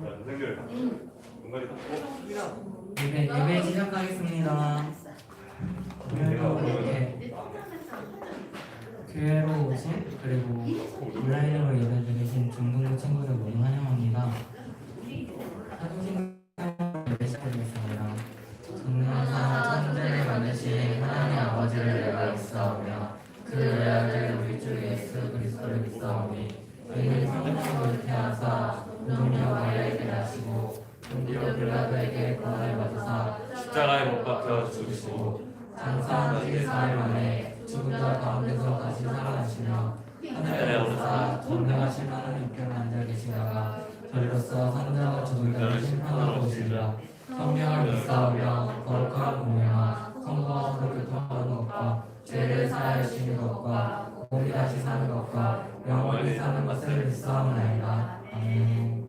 선생들 공간이 딱 예배 시작하겠습니다. 오늘도 이렇게 교회로 오신 그리고 온라인으로 예배 드리신 중등부 친구들 모두 환영합니다. 사도신 예배 시작하겠습니다. 전능하사 천지를 만드신 하나님 아버지를 내가 믿사오며 그 외아들 우리 주 예수 그리스도를 믿사오니 이는 성령으로 잉태하사 동료 마리아에게 나시고 본디오 빌라도에게 고난을 받으사 십자가에 못 박혀 죽으시고 장사한 지 4일 만에 죽은 자 가운데서 다시 살아나시며 하늘에 오르사 전능하신 하나님께 앉아 계시다가 저리로서 산자와 죽은 자를 심판하러 오시리라. 성령을 믿사오며 거룩한 공회와 성도와 서로 교통하는 것과 죄를 사하시는 것과 몸이 다시 사는 것과 영원히 사는 것을 믿사오나이다. 아멘.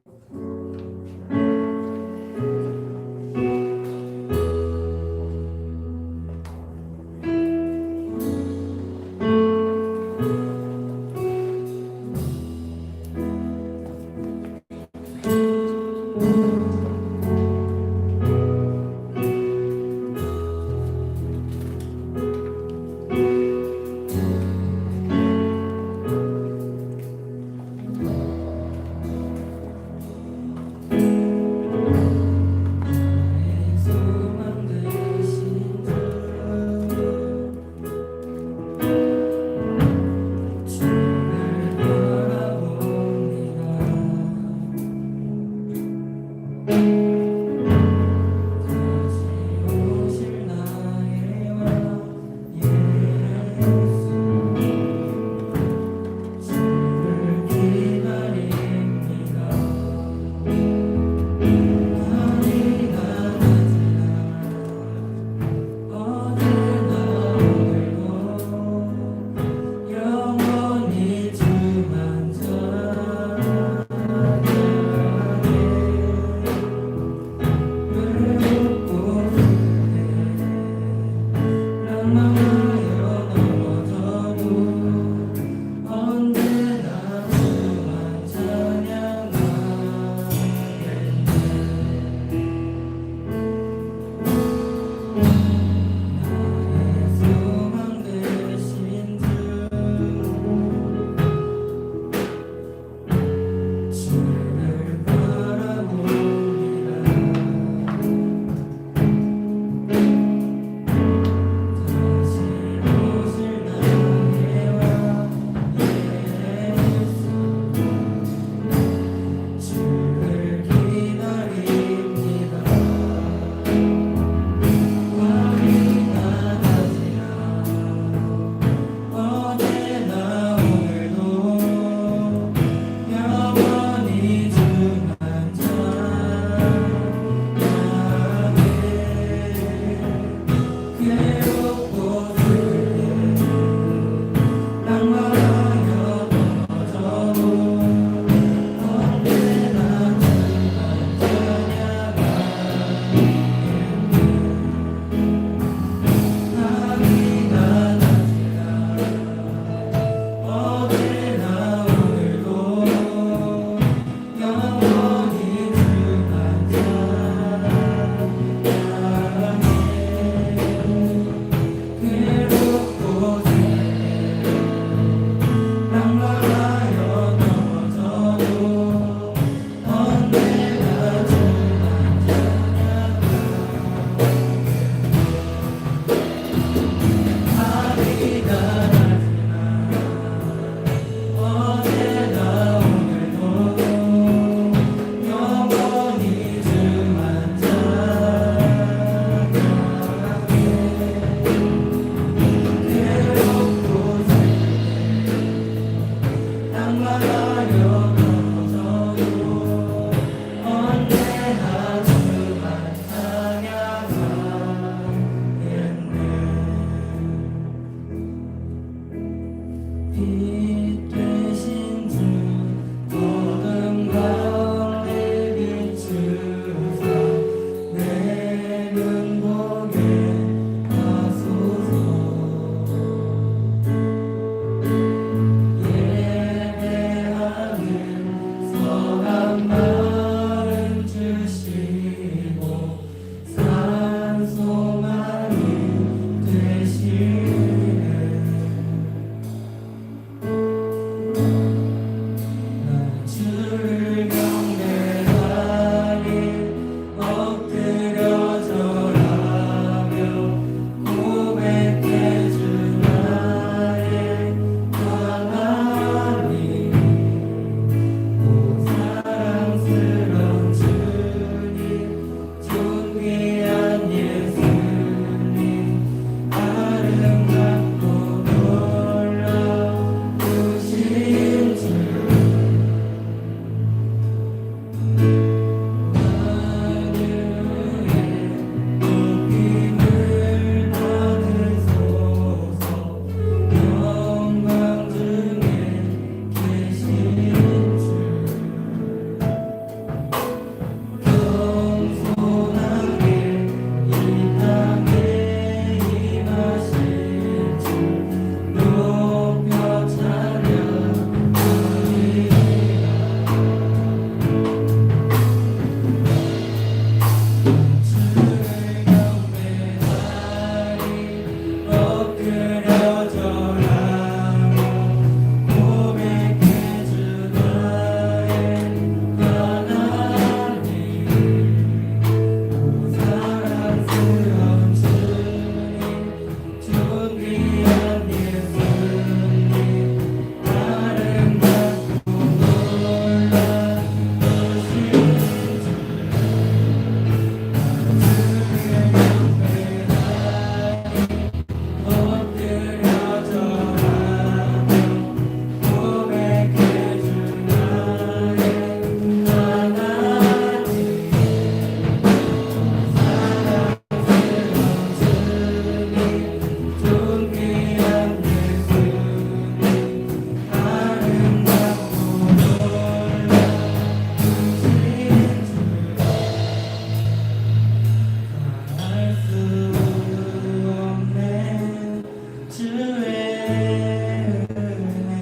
은혜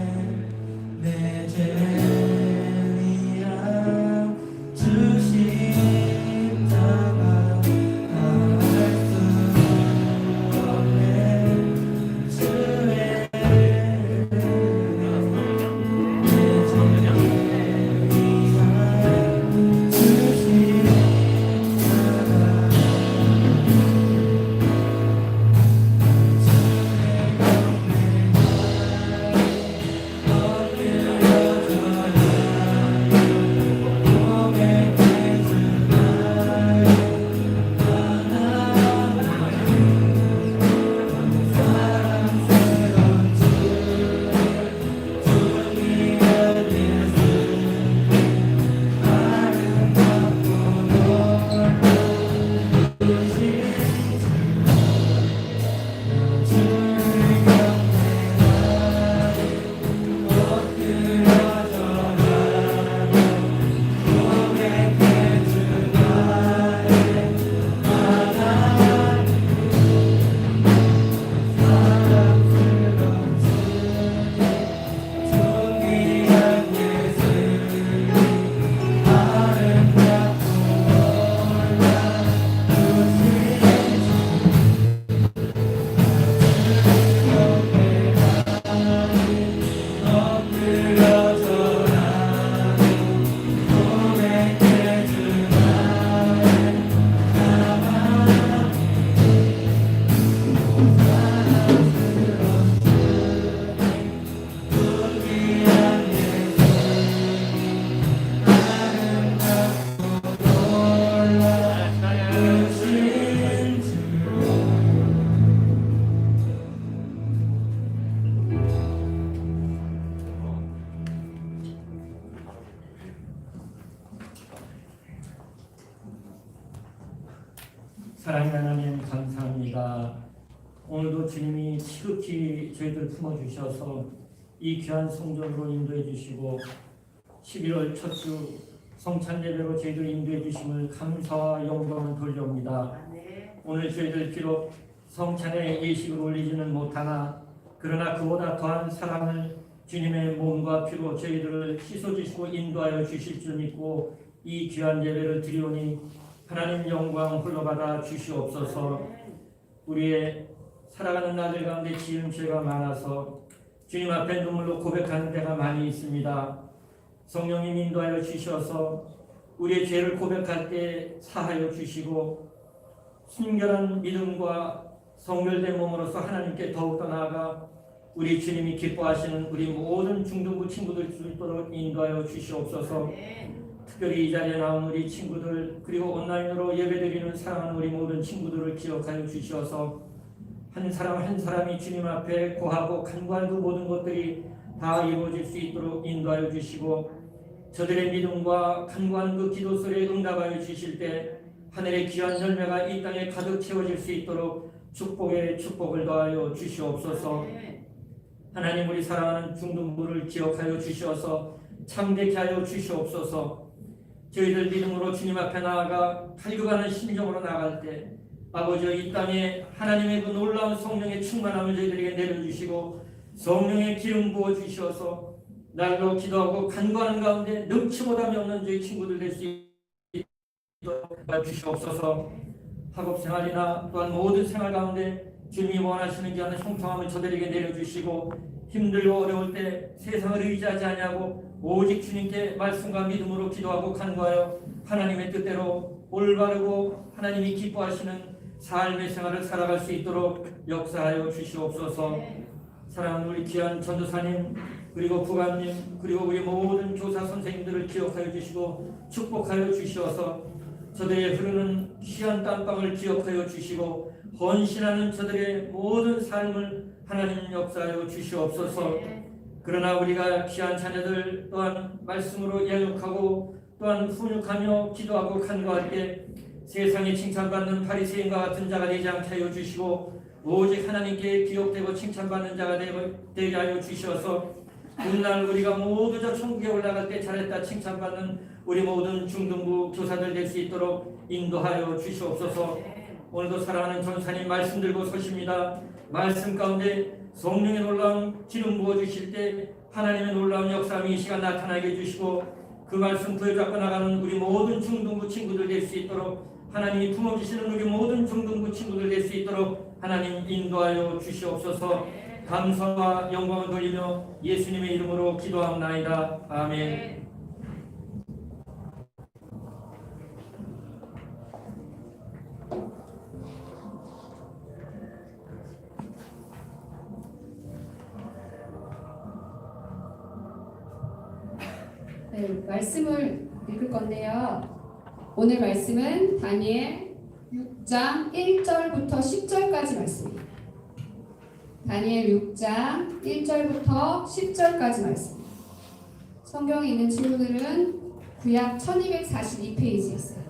내 죄이야 주 십자가 말할 수 없네 주의 은혜 내 죄이야 주 사랑하는 하나님 감사합니다. 오늘도 주님이 지극히 저희들 품어주셔서 이 귀한 성전으로 인도해 주시고 11월 첫 주 성찬 예배로 저희들 인도해 주심을 감사와 영광을 돌려옵니다. 오늘 저희들 비록 성찬에 예식을 올리지는 못하나 그러나 그보다 더한 사랑을 주님의 몸과 피로 저희들을 씻어주시고 인도하여 주실 줄 믿고 이 귀한 예배를 드리오니 하나님 영광 홀로 받아 주시옵소서. 우리의 살아가는 날들 가운데 지은 죄가 많아서 주님 앞에 눈물로 고백하는 때가 많이 있습니다. 성령님 인도하여 주셔서 우리의 죄를 고백할 때 사하여 주시고 순결한 믿음과 성결된 몸으로서 하나님께 더욱더 나아가 우리 주님이 기뻐하시는 우리 모든 중등부 친구들 수 있도록 인도하여 주시옵소서. 특별히 이 자리에 나온 우리 친구들 그리고 온라인으로 예배드리는 사랑하는 우리 모든 친구들을 기억하여 주셔서 한 사람 한 사람이 주님 앞에 고하고 간구한 그 모든 것들이 다 이루어질 수 있도록 인도하여 주시고 저들의 믿음과 간구한 그 기도 소리에 응답하여 주실 때 하늘의 귀한 열매가 이 땅에 가득 채워질 수 있도록 축복에 축복을 더하여 주시옵소서. 하나님 우리 사랑하는 중등부를 기억하여 주셔서 참되게 하여 주시옵소서. 저희들 믿음으로 주님 앞에 나아가 갈급하는 심정으로 나갈 때 아버지 이 땅에 하나님의 그 놀라운 성령의 충만함을 저희들에게 내려주시고 성령의 기름 부어 주셔서 날로 기도하고 간구하는 가운데 능치 못함이 없는 저희 친구들 될 수 있도록 주시옵소서. 학업생활이나 또한 모든 생활 가운데 주님이 원하시는 귀한 형통함을 저들에게 내려주시고 힘들고 어려울 때 세상을 의지하지 아니하고 오직 주님께 말씀과 믿음으로 기도하고 간구하여 하나님의 뜻대로 올바르고 하나님이 기뻐하시는 삶의 생활을 살아갈 수 있도록 역사하여 주시옵소서. 사랑하는 우리 귀한 전도사님 그리고 부관님 그리고 우리 모든 교사 선생님들을 기억하여 주시고 축복하여 주시어서 저들의 흐르는 귀한 땀방을 기억하여 주시고 헌신하는 저들의 모든 삶을 하나님 역사하여 주시옵소서. 그러나 우리가 귀한 자녀들 또한 말씀으로 양육하고 또한 훈육하며 기도하고 간구할 때 세상에 칭찬받는 바리새인과 같은 자가 되지 않게 하여 주시고 오직 하나님께 기억되고 칭찬받는 자가 되게 하여 주셔서 훗날 우리가 모두 저 천국에 올라갈 때 잘했다 칭찬받는 우리 모든 중등부 교사들 될 수 있도록 인도하여 주시옵소서. 오늘도 사랑하는 전사님 말씀 들고 서십니다. 말씀 가운데 성령의 놀라운 기름 부어주실 때 하나님의 놀라운 역사함이 이 시간 나타나게 해주시고 그 말씀 부여잡고 나가는 우리 모든 중등부 친구들 될 수 있도록 하나님이 품어주시는 우리 모든 중등부 친구들 될 수 있도록 하나님 인도하여 주시옵소서. 감사와 영광을 돌리며 예수님의 이름으로 기도합나이다. 아멘. 네, 말씀을 읽을 건데요. 오늘 말씀은 다니엘 6장 1절부터 10절까지 말씀입니다. 다니엘 6장 1절부터 10절까지 말씀. 성경에 있는 친구들은 구약 1242페이지에 있어요.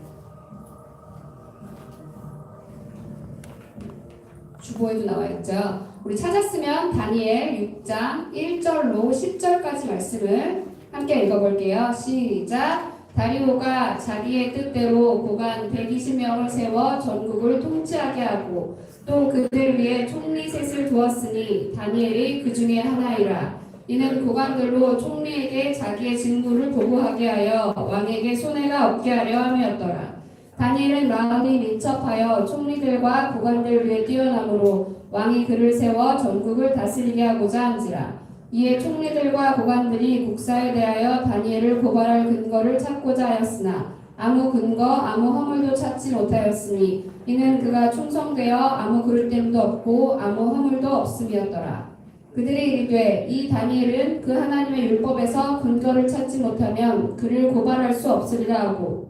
주보에도 나와 있죠. 우리 찾았으면 다니엘 6장 1절로 10절까지 말씀을 함께 읽어볼게요. 시작. 다리오가 자기의 뜻대로 고관 120명을 세워 전국을 통치하게 하고 또 그들 위에 총리 셋을 두었으니 다니엘이 그 중에 하나이라. 이는 고관들로 총리에게 자기의 직무를 보고하게 하여 왕에게 손해가 없게 하려 함이었더라. 다니엘은 마음이 민첩하여 총리들과 고관들 위에 뛰어나므로 왕이 그를 세워 전국을 다스리게 하고자 한지라. 이에 총리들과 고관들이 국사에 대하여 다니엘을 고발할 근거를 찾고자 하였으나 아무 근거 아무 허물도 찾지 못하였으니 이는 그가 충성되어 아무 그릇됨도 없고 아무 허물도 없음이었더라. 그들이 이르되 이 다니엘은 그 하나님의 율법에서 근거를 찾지 못하면 그를 고발할 수 없으리라 하고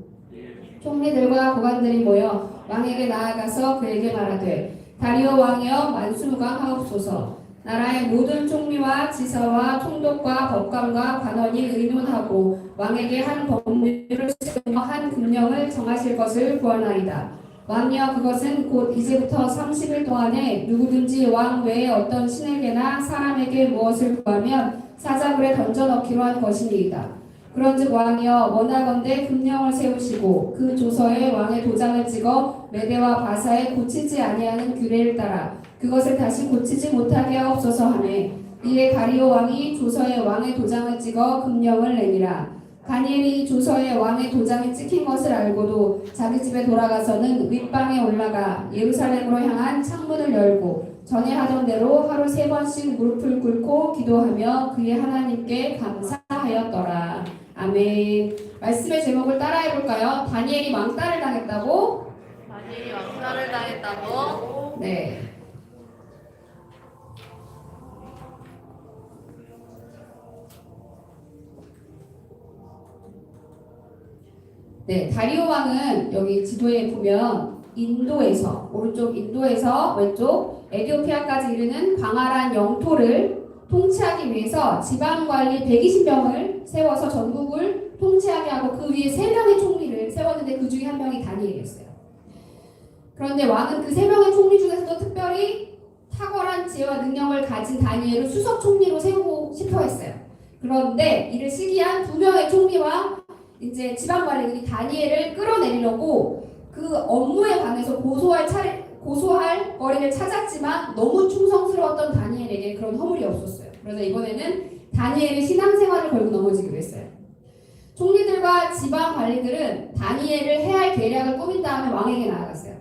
총리들과 고관들이 모여 왕에게 나아가서 그에게 말하되 다리오 왕이여 만수무강하옵소서. 나라의 모든 총리와 지사와 총독과 법관과 관원이 의논하고 왕에게 한 법률을 세우며 한 금령을 정하실 것을 구하나이다. 왕이여 그것은 곧 이제부터 30일 동안에 누구든지 왕 외에 어떤 신에게나 사람에게 무엇을 구하면 사자굴에 던져넣기로 한 것이니이다. 그런즉 왕이여 원하건대 금령을 세우시고 그 조서에 왕의 도장을 찍어 메대와 바사에 고치지 아니하는 규례를 따라 그것을 다시 고치지 못하게 하옵소서 하매 이에 다리오 왕이 조서에 왕의 도장을 찍어 금령을 내니라. 다니엘이 조서에 왕의 도장이 찍힌 것을 알고도 자기 집에 돌아가서는 윗방에 올라가 예루살렘으로 향한 창문을 열고 전에 하던 대로 하루 3번씩 무릎을 꿇고 기도하며 그의 하나님께 감사하였더라. 아멘. 말씀의 제목을 따라해 볼까요? 다니엘이 왕따를 당했다고? 다니엘이 왕따를 당했다고? 네. 네, 다리오 왕은 여기 지도에 보면 인도에서 오른쪽 인도에서 왼쪽 에티오피아까지 이르는 광활한 영토를 통치하기 위해서 지방관리 120명을 세워서 전국을 통치하게 하고 그 위에 3명의 총리를 세웠는데 그 중에 한 명이 다니엘이었어요. 그런데 왕은 그 3명의 총리 중에서도 특별히 탁월한 지혜와 능력을 가진 다니엘을 수석 총리로 세우고 싶어 했어요. 그런데 이를 시기한 2명의 총리와 이제 지방관리들이 다니엘을 끌어내리려고 그 업무에 관해서 고소할 거리를 찾았지만 너무 충성스러웠던 다니엘에게 그런 허물이 없었어요. 그래서 이번에는 다니엘의 신앙생활을 걸고 넘어지기로 했어요. 총리들과 지방관리들은 다니엘을 해할 계략을 꾸민 다음에 왕에게 나아갔어요.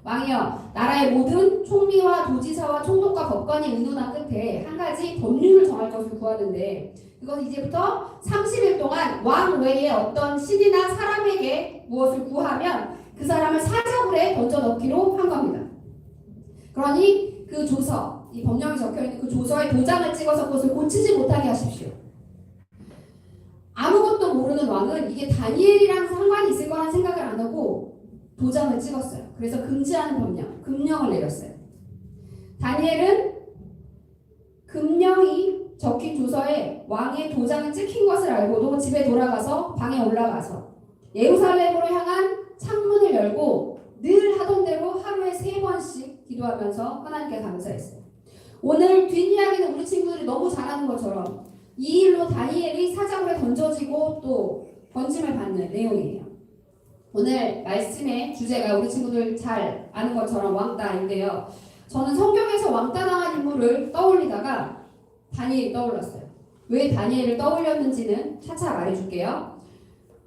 왕이여, 나라의 모든 총리와 도지사와 총독과 법관이 의논한 끝에 한 가지 법률을 정할 것을 구하는데 그건 이제부터 30일 동안 왕 외에 어떤 신이나 사람에게 무엇을 구하면 그 사람을 사자굴에 던져 넣기로 한 겁니다. 그러니 그 조서, 이 법령이 적혀있는 그 조서에 도장을 찍어서 그것을 고치지 못하게 하십시오. 아무것도 모르는 왕은 이게 다니엘이랑 상관이 있을 거란 생각을 안 하고 도장을 찍었어요. 그래서 금지하는 법령, 금령을 내렸어요. 다니엘은 금령이 적힌 조서에 왕의 도장이 찍힌 것을 알고도 집에 돌아가서 방에 올라가서 예루살렘으로 향한 창문을 열고 늘 하던 대로 하루에 3번씩 기도하면서 하나님께 감사했어요. 오늘 뒷이야기는 우리 친구들이 너무 잘하는 것처럼 이 일로 다니엘이 사자굴에 던져지고 또 번짐을 받는 내용이에요. 오늘 말씀의 주제가 우리 친구들 잘 아는 것처럼 왕따인데요. 저는 성경에서 왕따 당한 인물을 떠올리다가 다니엘이 떠올랐어요. 왜 다니엘을 떠올렸는지는 차차 말해줄게요.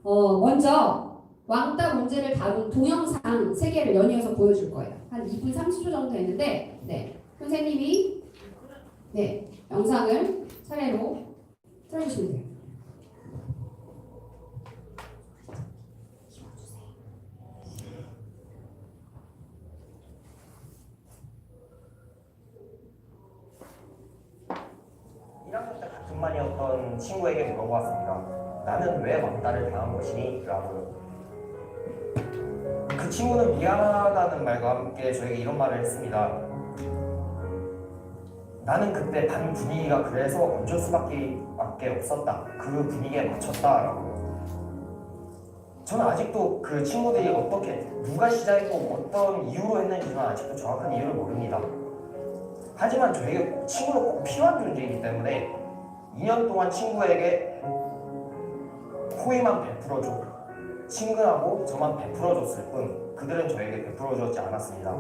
먼저 왕따 문제를 다룬 동영상 3개를 연이어서 보여줄 거예요. 한 2분 30초 정도 했는데, 네, 선생님이 영상을 차례로 틀어주시면 돼요. 때 같은 반이었던 친구에게 물어보았습니다. 나는 왜 왕따를 당한 것이니? 라고요. 그 친구는 미안하다는 말과 함께 저에게 이런 말을 했습니다. 나는 그때 반 분위기가 그래서 어쩔 수밖에 없었다. 그 분위기에 맞췄다. 라고. 저는 아직도 그 친구들이 어떻게 누가 시작했고 어떤 이유로 했는지는 아직도 정확한 이유를 모릅니다. 하지만 저에게 친구는 꼭 필요한 존재이기 때문에 2년 동안 친구에게 호의만 베풀어줘 친근하고 저만 베풀어줬을 뿐 그들은 저에게 베풀어주지 않았습니다.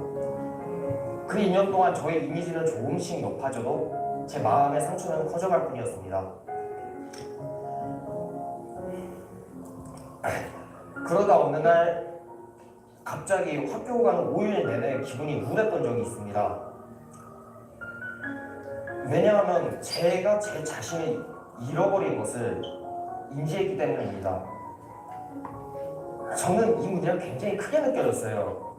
그 2년 동안 저의 이미지는 조금씩 높아져도 제 마음의 상처는 커져갈 뿐이었습니다. 그러다 어느 날 갑자기 학교 가는 5일 내내 기분이 우울했던 적이 있습니다. 왜냐하면 제가 제 자신을 잃어버린 것을 인지했기 때문입니다. 저는 이 문제가 굉장히 크게 느껴졌어요.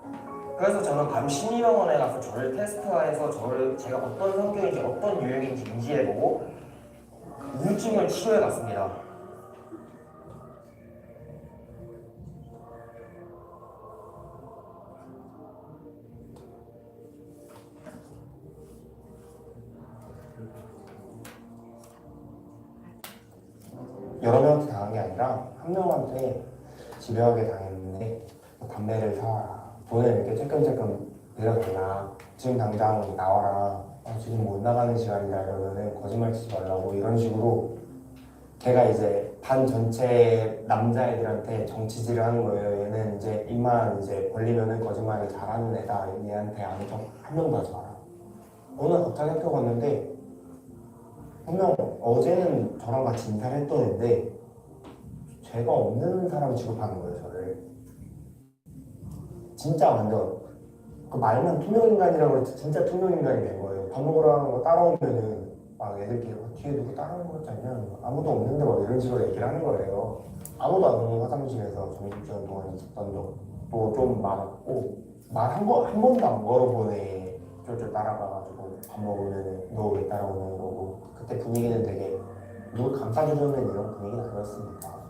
그래서 저는 바로 심리병원에 가서 저를 테스트해서 제가 어떤 성격인지 어떤 유형인지 인지해보고 우울증을 치료해 갔습니다. 여러 명한테 당한 게 아니라 한 명한테 집요하게 당했는데 담배를 사와라, 돈을 이렇게 조금 내려달라, 지금 당장 나와라, 지금 못 나가는 시간이다 이러면은 거짓말 치지 말라고 이런 식으로 걔가 이제 반 전체 남자애들한테 정치질을 하는 거예요. 얘는 이제 입만 이제 벌리면은 거짓말을 잘하는 애다, 얘한테 아는 척 한 명도 하지 마라. 오늘 갑자기 학교 갔는데 분명 어제는 저랑 같이 인사를 했던 애인데 죄가 없는 사람 취급하는 거예요. 저를 진짜 완전 그 말만 투명인간이라고 해서 진짜 투명인간이 된 거예요. 밥 먹으러 가는 거 따라오면은 막 애들끼리 뒤에 누구 따라오는 거 같지 않냐, 아무도 없는데 막 이런 식으로 얘기를 하는 거예요. 아무도 안 오는 화장실에서 점심시간 동안 있었던 적도 좀 많았고 말 한 번도 안 걸어보네. 쫄쫄 따라가가지고 밥 먹으면 너 왜 따라오는 거고, 그때 분위기는 되게 누굴 감싸주려는 이런 분위기는 아니었으니까.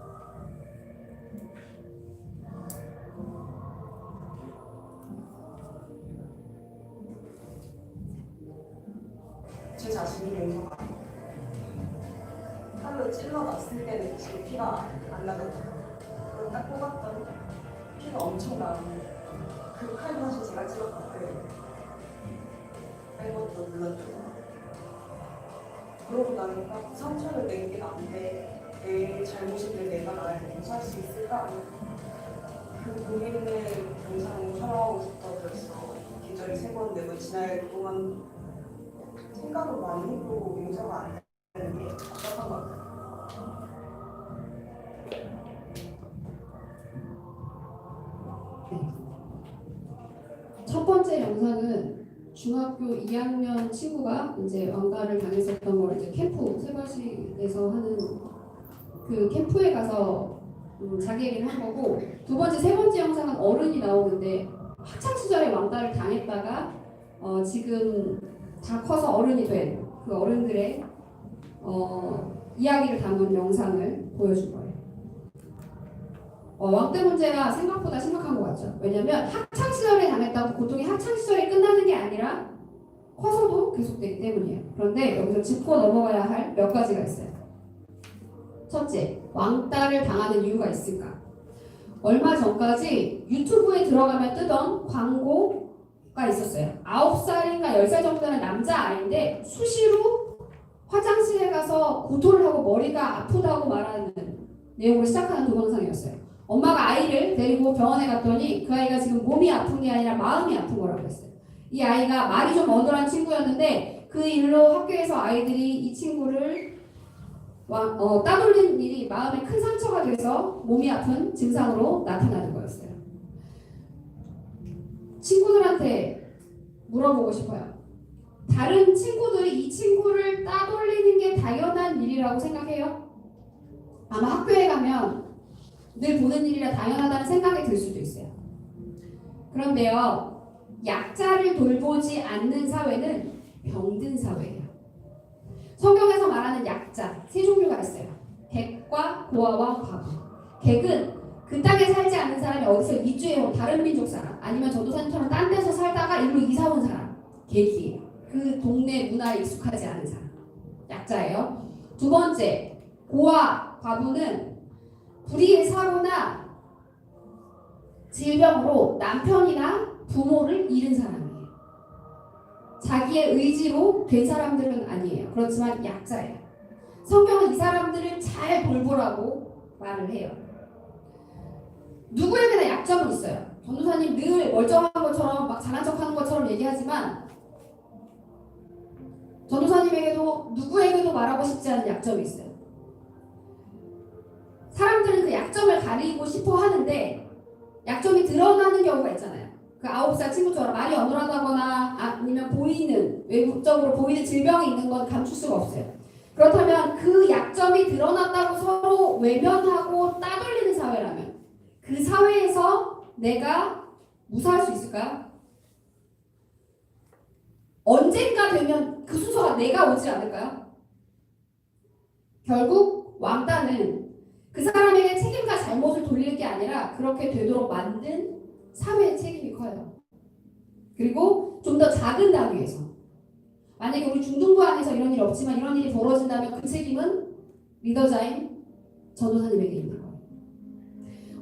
제 자신이 용서가 칼로 찔러놨을 때는 지금 피가 안 나거든요. 그걸 딱 뽑았더니 피가 엄청 나는데 그 칼도 사실 제가 찔렀거든요. 뺀 것도 눌렀죠. 그러고 나니까 상처를 낸 게 난데 내 잘못인데 내가 나를 용서할 수 있을까? 그 고민을 영상으로 촬영하고 싶어서 계절이 3번, 4번 지날 동안 생각을 많이 해도 용서가 안 되는 게 답답한 것 같아요. 첫 번째 영상은 중학교 2학년 친구가 이제 왕따를 당했었던 걸 이제 캠프 세바시에서 하는 그 캠프에 가서 자기 얘기를 한 거고, 두 번째, 세 번째 영상은 어른이 나오는데 학창 시절에 왕따를 당했다가 지금 다 커서 어른이 된 그 어른들의 이야기를 담은 영상을 보여준 거예요. 왕따 문제가 생각보다 심각한 것 같죠. 왜냐하면 학창 시절에 당했다고 고통이 학창 시절에 끝나는 게 아니라 커서도 계속되기 때문이에요. 그런데 여기서 짚고 넘어가야 할 몇 가지가 있어요. 첫째, 왕따를 당하는 이유가 있을까? 얼마 전까지 유튜브에 들어가면 뜨던 광고가 있었어요. 9살인가 10살 정도 되는 남자아이인데 수시로 화장실에 가서 구토를 하고 머리가 아프다고 말하는 내용으로 시작하는 동영상이었어요. 엄마가 아이를 데리고 병원에 갔더니 그 아이가 지금 몸이 아픈 게 아니라 마음이 아픈 거라고 했어요. 이 아이가 말이 좀 어눌한 친구였는데 그 일로 학교에서 아이들이 이 친구를 따돌리는 일이 마음에 큰 상처가 돼서 몸이 아픈 증상으로 나타나는 거였어요. 친구들한테 물어보고 싶어요. 다른 친구들이 이 친구를 따돌리는 게 당연한 일이라고 생각해요? 아마 학교에 가면 늘 보는 일이라 당연하다는 생각이 들 수도 있어요. 그런데요, 약자를 돌보지 않는 사회는 병든 사회예요. 성경에서 말하는 약자 세 종류가 있어요. 객과 고아와 과부. 객은 그 땅에 살지 않는 사람이 어디서 이주해온 다른 민족 사람, 아니면 전도사님처럼 딴 데서 살다가 일로 이사 온 사람, 객이에요. 그 동네 문화에 익숙하지 않은 사람, 약자예요. 두 번째, 고아, 과부는 불의의 사고나 질병으로 남편이나 부모를 잃은 사람이에요. 자기의 의지로 된 사람들은 아니에요. 그렇지만 약자예요. 성경은 이 사람들을 잘 돌보라고 말을 해요. 누구에게나 약점은 있어요. 전도사님 늘 멀쩡한 것처럼 막 잘난 척하는 것처럼 얘기하지만 전도사님에게도 누구에게도 말하고 싶지 않은 약점이 있어요. 사람들은 그 약점을 가리고 싶어 하는데 약점이 드러나는 경우가 있잖아요. 그 9살 친구처럼 말이 어눌하다거나 아니면 외부적으로 보이는 질병이 있는 건 감출 수가 없어요. 그렇다면 그 약점이 드러났다고 서로 외면하고 따돌리는 사회라면 그 사회에서 내가 무사할 수 있을까요? 언젠가 되면 그 순서가 내가 오지 않을까요? 결국 왕따는 그 사람에게 책임과 잘못을 돌리는 게 아니라 그렇게 되도록 만든 사회의 책임이 커요. 그리고 좀 더 작은 단위에서 만약에 우리 중등부 안에서 이런 일이 없지만 이런 일이 벌어진다면 그 책임은 리더자인 전도사님에게 있는 거예요.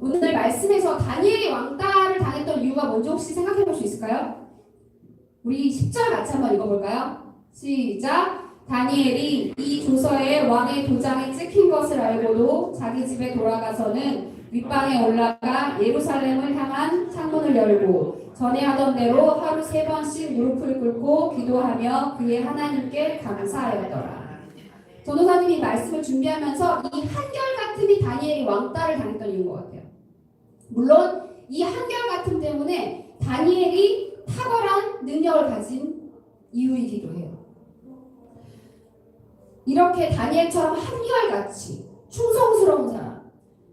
오늘 말씀에서 다니엘이 왕따를 당했던 이유가 뭔지 혹시 생각해 볼 수 있을까요? 우리 10절 같이 한번 읽어볼까요? 시작! 다니엘이 이 조서에 왕의 도장이 찍힌 것을 알고도 자기 집에 돌아가서는 윗방에 올라가 예루살렘을 향한 창문을 열고 전에 하던 대로 하루 3번씩 무릎을 꿇고 기도하며 그의 하나님께 감사하였더라. 전도사님이 말씀을 준비하면서 이 한결같음이 다니엘이 왕따를 당했던 이유인 것 같아요. 물론 이 한결같음 때문에 다니엘이 탁월한 능력을 가진 이유이기도 해요. 이렇게 다니엘처럼 한결같이 충성스러운 사람,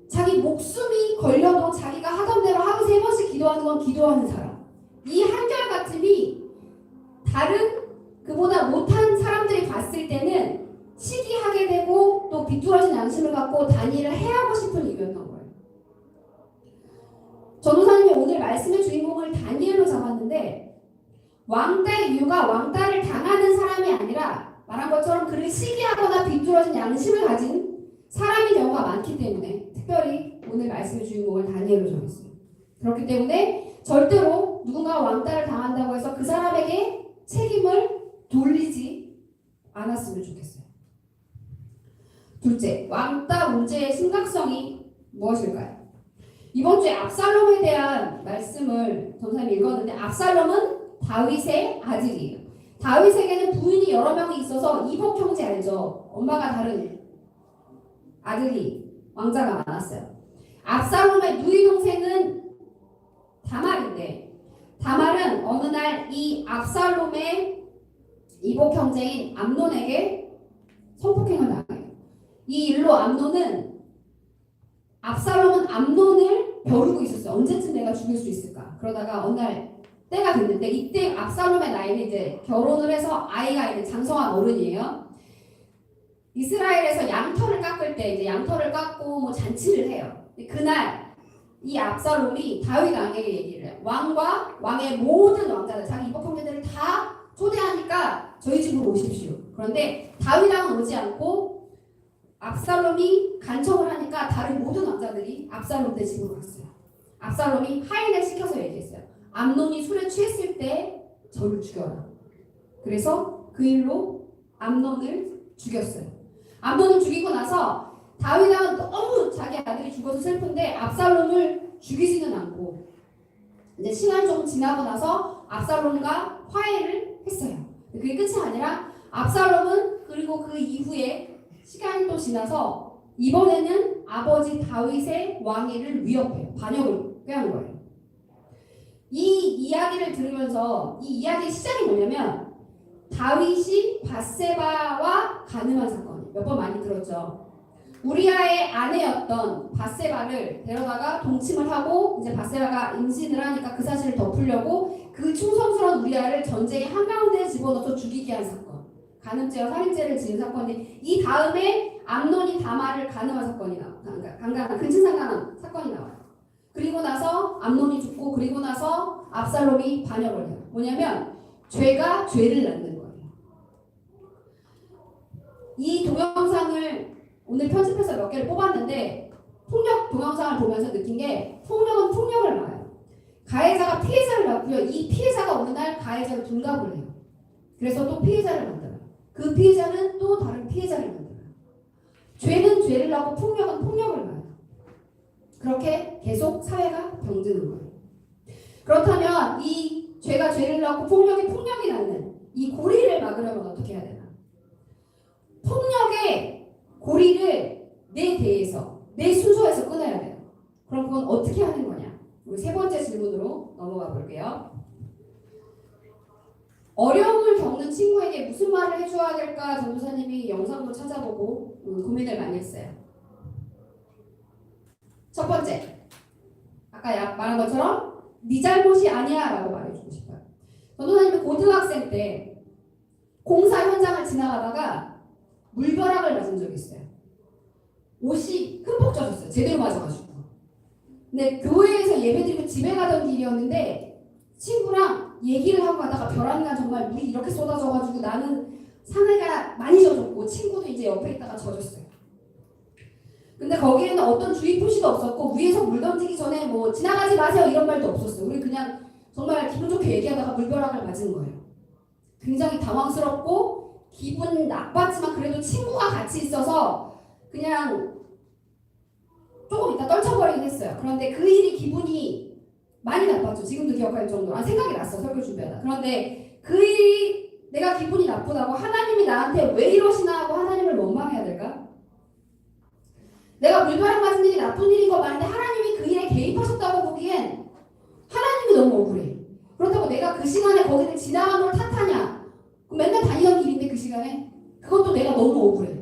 자기 목숨이 걸려도 자기가 하던 대로 하루 3번씩 기도하는 건 기도하는 사람, 이 한결같음이 다른 그보다 못한 사람들이 봤을 때는 시기하게 되고 또 비뚤어진 양심을 갖고 다니엘을 해하고 싶은 이유였던 거예요. 전도사님이 오늘 말씀의 주인공을 다니엘로 잡았는데 왕따의 이유가 왕따를 당하는 사람이 아니라 말한 것처럼 그를 시기하거나 비뚤어진 양심을 가진 사람인 경우가 많기 때문에 특별히 오늘 말씀의 주인공을 다니엘로 정했어요. 그렇기 때문에 절대로 누군가 왕따를 당한다고 해서 그 사람에게 책임을 돌리지 않았으면 좋겠어요. 둘째, 왕따 문제의 심각성이 무엇일까요? 이번 주에 압살롬에 대한 말씀을 전사님이 읽었는데 압살롬은 다윗의 아들이에요. 다윗에게는 부인이 여러 명이 있어서 이복 형제 알죠? 엄마가 다른 아들이 왕자가 많았어요. 압살롬의 누이 동생은 다말인데 다말은 어느 날 이 압살롬의 이복 형제인 암논에게 성폭행을 당해요. 이 일로 압살롬은 암논을 벼르고 있었어요. 언제쯤 내가 죽일 수 있을까? 그러다가 어느 날 때가 됐는데 이때 압살롬의 나이는 이제 결혼을 해서 아이가 있는 장성한 어른이에요. 이스라엘에서 양털을 깎을 때 이제 양털을 깎고 뭐 잔치를 해요. 그날 이 압살롬이 다윗 왕에게 얘기를 해요. 왕과 왕의 모든 왕자들, 자기 이복 형제들을 다 초대하니까 저희 집으로 오십시오. 그런데 다윗 왕은 오지 않고 압살롬이 간청을 하니까 다른 모든 왕자들이 압살롬 때 집으로 갔어요. 압살롬이 하인을 시켜서 얘기했어요. 암논이 술에 취했을 때 저를 죽여라. 그래서 그 일로 암논을 죽였어요. 암논을 죽이고 나서 다윗 왕은 너무 자기 아들이 죽어서 슬픈데 압살롬을 죽이지는 않고 이제 시간이 좀 지나고 나서 압살롬과 화해를 했어요. 그게 끝이 아니라 압살롬은 그리고 그 이후에 시간이 또 지나서 이번에는 아버지 다윗의 왕위를 위협해요. 반역을 꾀한 거예요. 이 이야기를 들으면서 이 이야기의 시작이 뭐냐면 다윗이 밧세바와 간음한 사건 몇 번 많이 들었죠. 우리아의 아내였던 밧세바를 데려다가 동침을 하고 이제 밧세바가 임신을 하니까 그 사실을 덮으려고 그 충성스러운 우리아를 전쟁의 한가운데에 집어넣어서 죽이게 한 사건, 간음죄와 살인죄를 지은 사건인데 이 다음에 암논이 다말을 간음한 사건이 나와요. 그러니까 근친상간한 사건이 나와요. 그리고 나서 암논이 죽고 그리고 나서 압살롬이 반역을 해요. 뭐냐면 죄가 죄를 낳는 거예요. 이 동영상을 오늘 편집해서 몇 개를 뽑았는데 폭력 동영상을 보면서 느낀 게 폭력은 폭력을 낳아요. 가해자가 피해자를 낳고요. 이 피해자가 어느 날 가해자를 둔갑을 해요. 그래서 또 피해자를 만들어요. 그 피해자는 또 다른 피해자를 만들어요. 죄는 죄를 낳고 폭력은 폭력을 낳아요. 그렇게 계속 사회가 병드는 거예요. 그렇다면 이 죄가 죄를 낳고 폭력이 낳는 이 고리를 막으려면 어떻게 해야 되나? 폭력의 고리를 내 대에서 내 순서에서 끊어야 돼요. 그럼 그건 어떻게 하는 거냐? 우리 세 번째 질문으로 넘어가 볼게요. 어려움을 겪는 친구에게 무슨 말을 해줘야 될까? 전도사님이 영상도 찾아보고 고민을 많이 했어요. 첫 번째, 아까 말한 것처럼 네 잘못이 아니야 라고 말해주고 싶어요. 전도사님이 고등학생 때 공사 현장을 지나가다가 물벼락을 맞은 적이 있어요. 옷이 흠뻑 젖었어요. 제대로 맞아가지고. 근데 교회에서 예배드리고 집에 가던 길이었는데 친구랑 얘기를 하고 가다가 벼락이가 정말 물이 이렇게 쏟아져가지고 나는 상해가 많이 젖었고 친구도 이제 옆에 있다가 젖었어요. 근데 거기에는 어떤 주의 표시도 없었고 위에서 물 던지기 전에 뭐 지나가지 마세요 이런 말도 없었어요. 우리 그냥 정말 기분 좋게 얘기하다가 물벼락을 맞은 거예요. 굉장히 당황스럽고 기분 나빴지만 그래도 친구가 같이 있어서 그냥 조금 이따 떨쳐버리긴 했어요. 그런데 그 일이 기분이 많이 나빴죠. 지금도 기억할 정도로. 생각이 났어. 설교 준비하다. 그런데 그 일이 내가 기분이 나쁘다고 하나님이 나한테 왜 이러시나 하고 하나님을 원망해야 될까? 내가 물벼락 맞은 일이 나쁜 일인 거 맞는데 하나님이 그 일에 개입하셨다고 보기엔 하나님이 너무 억울해. 그렇다고 내가 그 시간에 거기를 지나간 걸 탓하냐? 맨날 다니던 길인데 그 시간에? 그것도 내가 너무 억울해.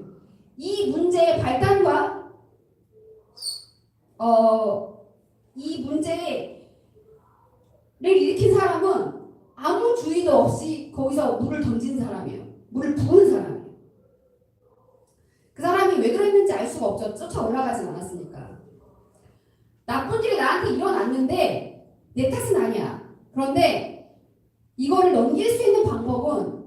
이 문제의 발단과 이 문제를 일으킨 사람은 아무 주의도 없이 거기서 물을 던진 사람이에요. 물을 부은 사람이에요. 그 사람이 왜 그랬는지 알 수가 없죠. 쫓아 올라가진 않았으니까. 나쁜 일이 나한테 일어났는데 내 탓은 아니야. 그런데 이거를 넘길 수 있는 방법은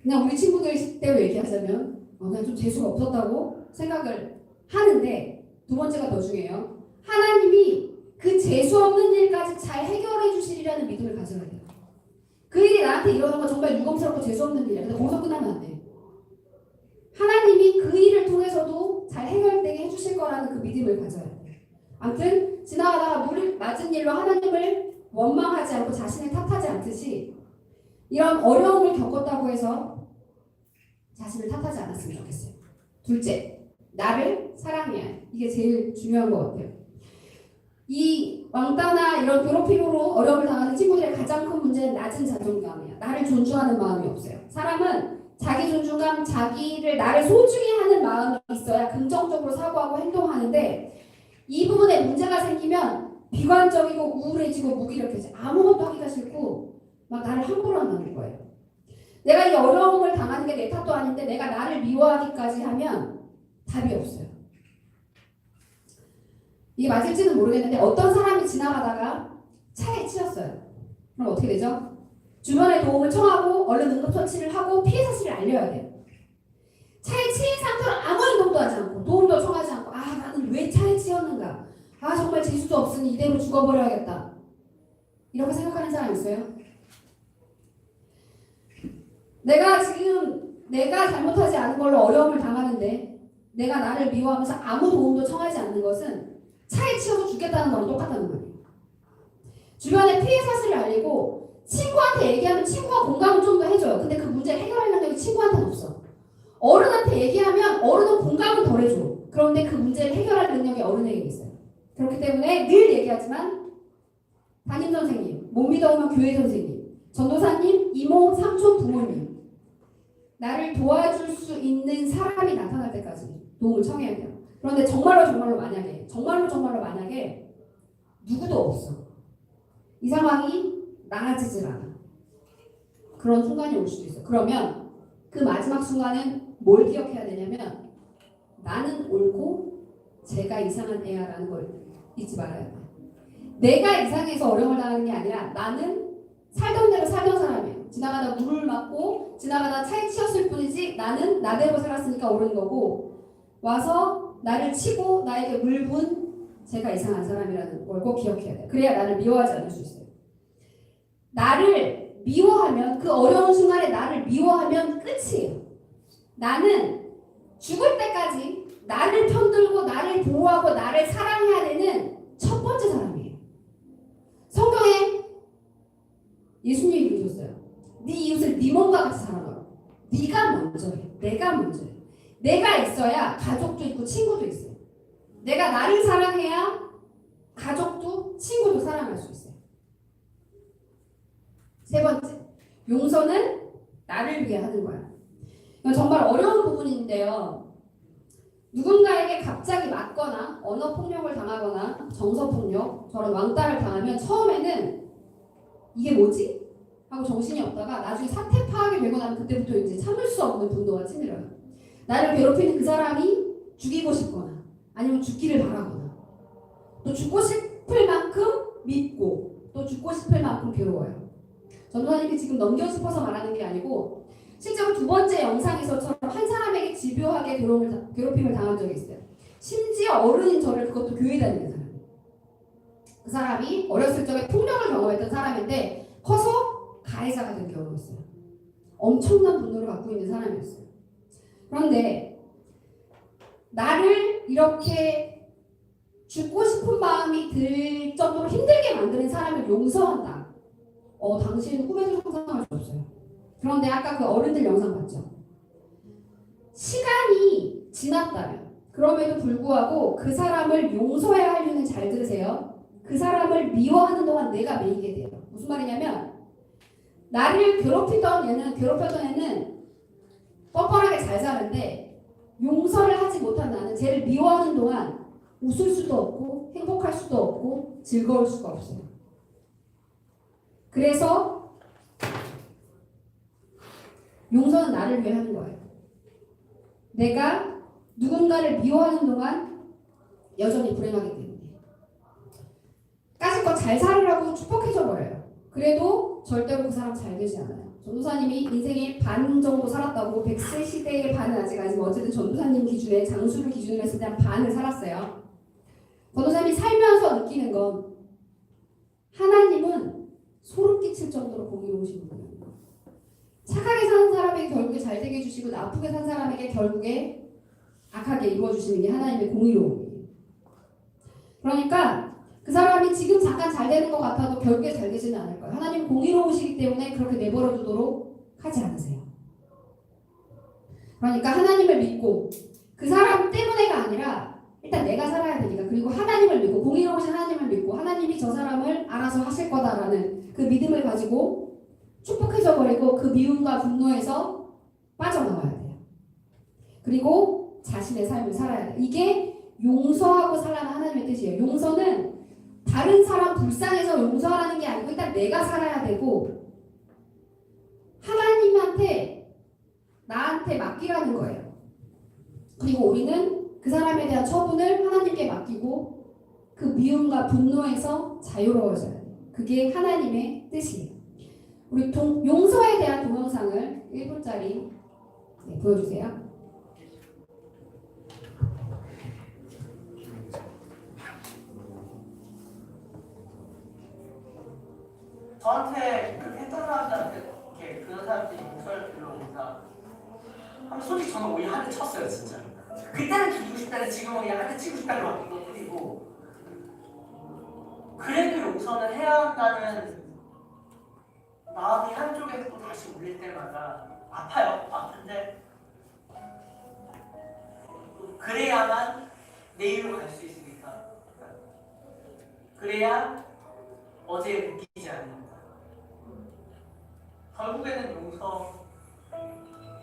그냥 우리 친구들 때로 얘기하자면 그냥 좀 재수가 없었다고 생각을 하는데 두 번째가 더 중요해요. 하나님이 그 재수 없는 일까지 잘 해결해 주시리라는 믿음을 가져야 돼요. 그 일이 나한테 일어난 건 정말 유감스럽고 재수 없는 일이야. 근데 거기서 끝나면 안 돼. 하나님이 그 일을 통해서도 잘 해결되게 해주실 거라는 그 믿음을 가져야 돼요. 아무튼 지나가다가 물을 맞은 일로 하나님을 원망하지 않고 자신을 탓하지 않듯이 이런 어려움을 겪었다고 해서 자신을 탓하지 않았으면 좋겠어요. 둘째, 나를 사랑해야 해. 이게 제일 중요한 것 같아요. 이 왕따나 이런 괴롭힘으로 어려움을 당하는 친구들의 가장 큰 문제는 낮은 자존감이야. 나를 존중하는 마음이 없어요. 사람은 자기 존중감, 나를 소중히 하는 마음이 있어야 긍정적으로 사고하고 행동하는데 이 부분에 문제가 생기면 비관적이고 우울해지고 무기력해져. 아무것도 하기가 싫고 막 나를 함부로 한다는 거예요. 내가 이 어려움을 당하는 게 내 탓도 아닌데 내가 나를 미워하기까지 하면 답이 없어요. 이게 맞을지는 모르겠는데 어떤 사람이 지나가다가 차에 치였어요. 그럼 어떻게 되죠? 주변에 도움을 청하고 얼른 응급처치를 하고 피해 사실을 알려야 돼요. 차에 치인 상태로 아무 행동도 하지 않고 도움도 청하지 않고 나는 왜 차에 치였는가? 정말 재수도 없으니 이대로 죽어버려야겠다. 이렇게 생각하는 사람 있어요? 내가 잘못하지 않은 걸로 어려움을 당하는데 내가 나를 미워하면서 아무 도움도 청하지 않는 것은 차에 치여서 죽겠다는 거랑 똑같다는 거예요. 주변에 피해 사실을 알리고 친구한테 얘기하면 친구가 공감을 좀 더 해줘요. 근데 그 문제를 해결할 능력이 친구한테는 없어. 어른한테 얘기하면 어른은 공감을 덜 해줘. 그런데 그 문제를 해결할 능력이 어른에게 있어요. 그렇기 때문에 늘 얘기하지만 담임 선생님, 못 믿어오면 교회 선생님, 전도사님, 이모, 삼촌, 부모님 나를 도와줄 수 있는 사람이 나타날 때까지 도움을 청해야 돼요. 그런데 정말로 만약에 누구도 없어. 이 상황이 나아지질 않아. 그런 순간이 올 수도 있어. 그러면 그 마지막 순간은 뭘 기억해야 되냐면 나는 옳고 제가 이상한 애야라는 걸 잊지 말아야 돼. 내가 이상해서 어려움을 당하는 게 아니라 나는 살던 대로 살던 사람이에요. 지나가다 물을 맞고 지나가다 차에 치였을 뿐이지 나는 나대로 살았으니까 옳은 거고 와서 나를 치고 나에게 물 분 제가 이상한 사람이라는 걸 꼭 기억해야 돼. 그래야 나를 미워하지 않을 수 있어요. 나를 미워하면 그 어려운 순간에 나를 미워하면 끝이에요. 나는 죽을 때까지 나를 편들고 나를 보호하고 나를 사랑해야 되는 첫 번째 사람이에요. 성경에 예수님이 그러셨어요. 네 이웃을 네 몸과 같이 사랑하라. 네가 먼저 해. 내가 먼저 해. 내가 있어야 가족도 있고 친구도 있어요. 내가 나를 사랑해야 가족도 친구도 사랑할 수 있어요. 세 번째, 용서는 나를 위해 하는 거야. 이건 정말 어려운 부분인데요. 누군가에게 갑자기 맞거나 언어폭력을 당하거나 정서폭력, 저런 왕따를 당하면 처음에는 이게 뭐지? 하고 정신이 없다가 나중에 사태 파악이 되고 나면 그때부터 이제 참을 수 없는 분노가 치밀어요. 나를 괴롭히는 그 사람이 죽이고 싶거나 아니면 죽기를 바라거나 또 죽고 싶을 만큼 믿고 또 죽고 싶을 만큼 괴로워요. 전도사님이 지금 넘겨 짚어서 말하는 게 아니고 실제로 두 번째 영상에서처럼 한 사람에게 집요하게 괴롭힘을 당한 적이 있어요. 심지어 어른인 저를 그것도 교회 다니는 사람. 그 사람이 어렸을 적에 폭력을 경험했던 사람인데 커서 가해자가 된 경우가 있어요. 엄청난 분노를 갖고 있는 사람이었어요. 그런데 나를 이렇게 죽고 싶은 마음이 들 정도로 힘들게 만드는 사람을 용서한다. 당신은 꿈에도 상상할 수 없어요. 그런데 아까 그 어른들 영상 봤죠? 시간이 지났다면 그럼에도 불구하고 그 사람을 용서해야 할 이유는 잘 들으세요. 그 사람을 미워하는 동안 내가 매이게 돼요. 무슨 말이냐면 나를 괴롭혔던 애는 뻔뻔하게 잘 사는데 용서를 하지 못한 나는 쟤를 미워하는 동안 웃을 수도 없고 행복할 수도 없고 즐거울 수가 없어요. 그래서 용서는 나를 위해 하는 거예요. 내가 누군가를 미워하는 동안 여전히 불행하기 때문에 까짓 거 잘 살으라고 축복해줘 버려요. 그래도 절대로 그 사람 잘 되지 않아요. 전도사님이 인생의 반 정도 살았다고 100세 시대의 반은 아직 아니지만 어쨌든 전도사님 기준에 장수를 기준으로 했을 때 한 반을 살았어요. 전도사님이 살면서 느끼는 건 하나님은 소름 끼칠 정도로 공의로우신 분이에요. 착하게 사는 사람에게 결국에 잘 되게 해주시고 나쁘게 산 사람에게 결국에 악하게 이루어주시는 게 하나님의 공의로움이에요. 그러니까 그 사람이 지금 잠깐 잘 되는 것 같아도 결국에 잘 되지는 않을 거예요. 하나님은 공의로우시기 때문에 그렇게 내버려 두도록 하지 않으세요. 그러니까 하나님을 믿고 그 사람 때문에가 아니라 일단 내가 살아야 되니까 그리고 하나님을 믿고 공의로우신 하나님을 믿고 하나님이 저 사람을 알아서 하실 거다라는 그 믿음을 가지고 축복해줘 버리고 그 미움과 분노에서 빠져나와야 돼요. 그리고 자신의 삶을 살아야 돼요. 이게 용서하고 살라는 하나님의 뜻이에요. 용서는 다른 사람 불쌍해서 용서하라는 게 아니고 일단 내가 살아야 되고 하나님한테 나한테 맡기라는 거예요. 그리고 우리는 그 사람에 대한 처분을 하나님께 맡기고 그 미움과 분노에서 자유로워져야 돼요. 그게 하나님의 뜻이에요. 우리 용서에 대한 동영상을 1분짜리 보여주세요. 저한테 그렇게 했던 사람들한테 이렇게 그런 사람들이 용서를 빌려옵니다. 하면 솔직히 저는 오히려 한 대 쳤어요 진짜. 그때는 죽이고 싶다는 지금은 그냥 한 대 치고 싶다는 바뀐 것 뿐이고 그래도 용서는 해야 한다는 마음이 한쪽에서 또 다시 울릴 때마다 아파요. 아픈데 그래야만 내일로 갈 수 있으니까. 그래야 어제 느끼지 않는다. 결국에는 용서해야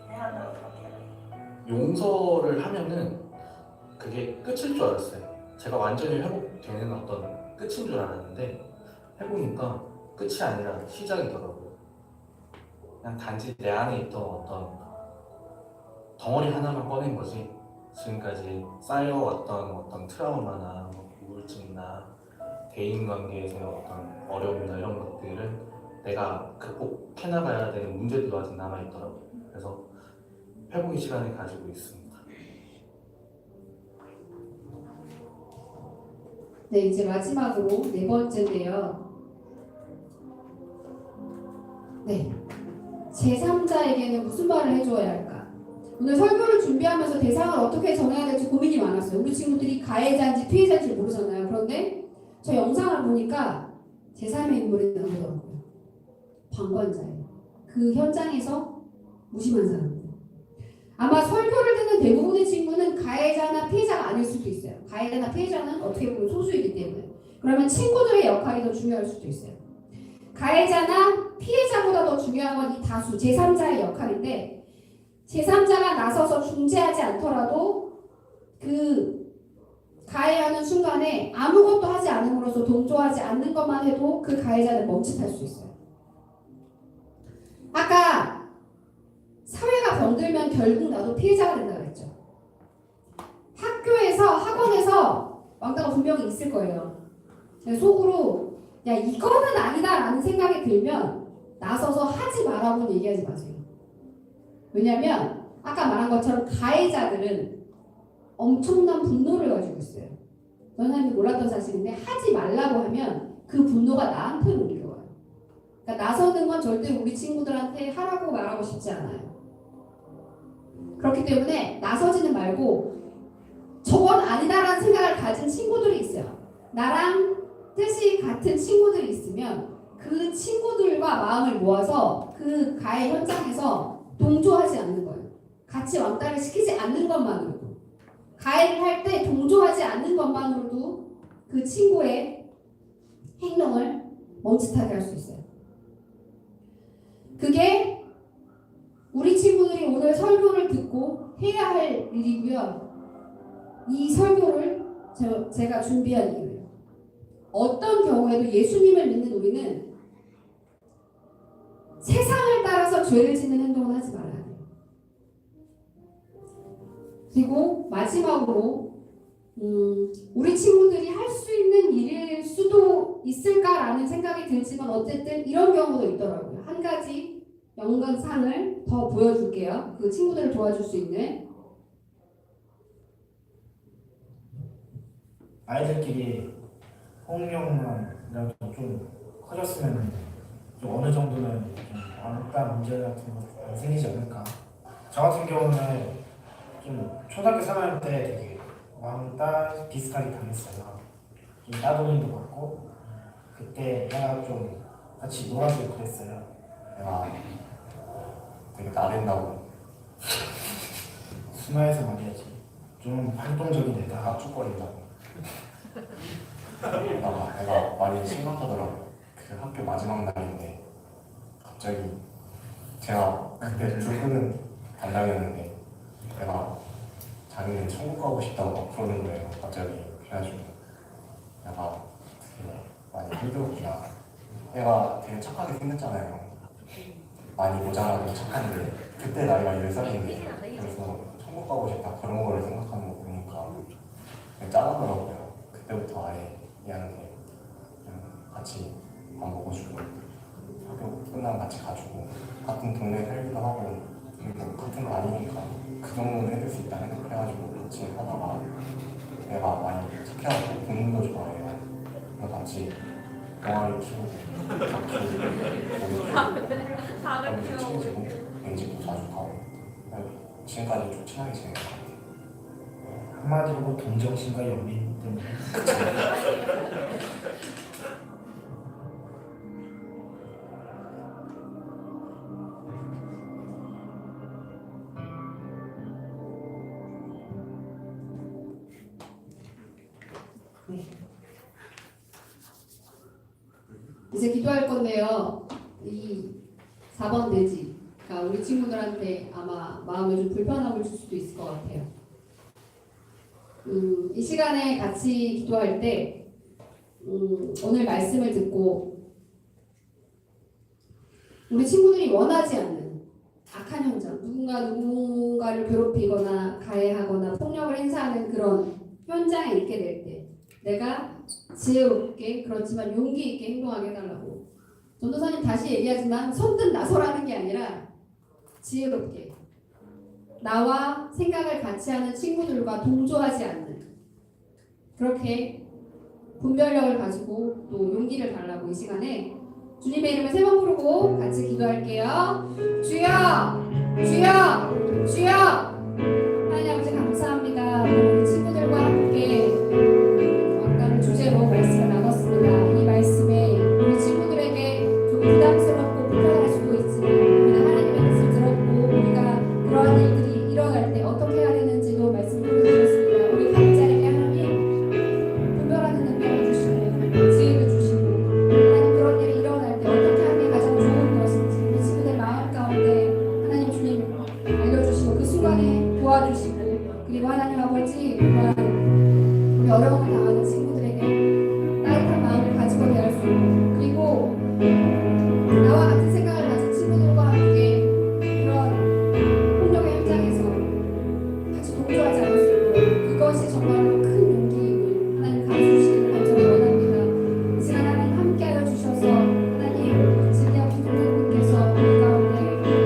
한다고 생각해요. 용서를 하면은 그게 끝일 줄 알았어요. 제가 완전히 회복되는 어떤 끝인 줄 알았는데 해보니까 끝이 아니라 시작이더라고요. 그냥 단지 내 안에 있던 어떤 덩어리 하나만 꺼낸 거지. 지금까지 쌓여왔던 어떤 트라우마나 우울증이나 대인관계에서의 어떤 어려움이나 이런 것들은 내가 극복해나가야 되는 문제도 아직 남아있더라고요. 그래서 회복의 시간을 가지고 있습니다. 네, 이제 마지막으로 네 번째인데요. 네, 제3자에게는 무슨 말을 해줘야 할까? 오늘 설교를 준비하면서 대상을 어떻게 정해야 될지 고민이 많았어요. 우리 친구들이 가해자인지 피해자인지 모르잖아요. 그런데 저 영상을 보니까 제3의 인물이 나오더라고요. 방관자예요. 그 현장에서 무심한 사람들. 아마 설교를 듣는 대부분의 친구는 가해자나 피해자가 아닐 수도 있어요. 가해자나 피해자는 어떻게 보면 소수이기 때문에. 그러면 친구들의 역할이 더 중요할 수도 있어요. 가해자나 피해자보다 더 중요한 건 이 다수, 제3자의 역할인데 제3자가 나서서 중재하지 않더라도 그 가해하는 순간에 아무것도 하지 않음으로써 동조하지 않는 것만 해도 그 가해자는 멈칫할 수 있어요. 아까 사회가 병들면 결국 나도 피해자가 된다고 했죠. 학교에서 학원에서 왕따가 분명히 있을 거예요. 속으로 야 이거는 아니다 라는 생각이 들면 나서서 하지 말라고 얘기하지 마세요. 왜냐면 아까 말한 것처럼 가해자들은 엄청난 분노를 가지고 있어요. 선생님이 몰랐던 사실인데 하지 말라고 하면 그 분노가 나한테 옮겨와요. 그러니까 나서는 건 절대 우리 친구들한테 하라고 말하고 싶지 않아요. 그렇기 때문에 나서지는 말고 저건 아니다라는 생각을 가진 친구들이 있어요. 나랑 뜻이 같은 친구들이 있으면 그 친구들과 마음을 모아서 그 가해 현장에서 동조하지 않는 거예요. 같이 왕따를 시키지 않는 것만으로도 가해를 할 때 동조하지 않는 것만으로도 그 친구의 행동을 멈칫하게 할 수 있어요. 그게 우리 친구들이 오늘 설교를 듣고 해야 할 일이고요. 이 설교를 제가 준비한 이유예요. 어떤 경우에도 예수님을 믿는 우리는 세상을 따라서 죄를 짓는 행동을 하지 말아야 돼요. 그리고 마지막으로 우리 친구들이 할 수 있는 일일 수도 있을까라는 생각이 들지만 어쨌든 이런 경우도 있더라고요. 한 가지 영상을 더 보여줄게요. 그 친구들을 도와줄 수 있는. 아이들끼리 폭력만 좀 커졌으면 좀 어느 정도는 좀 왕따 문제 같은 거 생기지 않을까. 저 같은 경우는 좀 초등학교 3학년 때 되게 왕따 비슷하게 당했어요. 좀 따돌림도 받고 그때 얘가 좀 같이 놀아주고 그랬어요. 내가 되게 나댄다고 순화해서 말해야지. 좀 활동적인 애다. 압축거린다고. 내가 많이 심각하더라고요. 그 학교 마지막 날인데 갑자기 제가 그때 불 끄는 담당이었는데 내가 자기는 천국 가고 싶다고 막 그러는 거예요. 갑자기. 그래가지고 내가 되게 많이 힘들었구나. 애가 되게 착하게 생겼잖아요. 많이 모자라고 착한데 그때 나이가 10살인데 그래서 천국 가고 싶다 그런 거를 생각하는 거 보니까 짠하더라고요. 그때부터 아예 얘한테 같이 밥 먹어주고 학교 끝나면 같이 가주고 같은 동네에 살기도 하고 그리고 같은 거 아니니까 그 정도는 해줄 수 있다 생각해가지고 같이 하다가 내가 많이 착해가지고 공부도 좋아해요. 그래서 같이 동아리 키우고 다큐 키우고 친해지고 맹집도 자주 가고 지금까지 좀 친하게 지내는 것 같아요. 한마디로 동정심과 연민 때문에. 이제 기도할 건데요. 이 4번 내지. 그러니까 우리 친구들한테 아마 마음에 좀 불편함을 줄 수도 있을 것 같아요. 이 시간에 같이 기도할 때 오늘 말씀을 듣고 우리 친구들이 원하지 않는 악한 현장, 누군가를 괴롭히거나 가해하거나 폭력을 행사하는 그런 현장에 있게 될 때 내가 지혜롭게 그렇지만 용기 있게 행동하게 해달라고. 전도사님 다시 얘기하지만 선뜻 나서라는 게 아니라 지혜롭게 나와 생각을 같이 하는 친구들과 동조하지 않는 그렇게 분별력을 가지고 또 용기를 달라고 이 시간에 주님의 이름을 3번 부르고 같이 기도할게요. 주여! 주여! 주여! 하나님 아버지 감사합니다. 우리 친구들과 함께 아까 주제로 말씀을 나눴습니다. 이 말씀에 우리 친구들에게 좀 부담스럽고 불편할 수도 있지만 우리가 하나님의 뜻을 들었고 우리가 그러한 일들이 일어날 때 어떻게 해야 되는지도 말씀을 드렸습니다. 우리 각자에게 하나님 분별하는 능력을 주시고 지혜를 주시고 하나님 그런 일이 일어날 때 어떻게 하는 게 가장 좋은 것인지 우리 친구들 마음 가운데 하나님 주님 알려주시고 그 순간에 도와주시고 그리고 하나님 아버지 우리 어려움을 당하는 친구들에게 따뜻한 마음을 가지고 대할 수 있고 그리고 나와 같은 생각을 가진 친구들과 함께 그런 폭력의 현장에서 같이 동조하지 않을 수 있고 그것이 정말로 큰 용기임을 하나님 가르쳐주시기를 간절히 원합니다. 이 시간 하나님 함께하여 주셔서 하나님 진리와 기도님께서 우리 가운데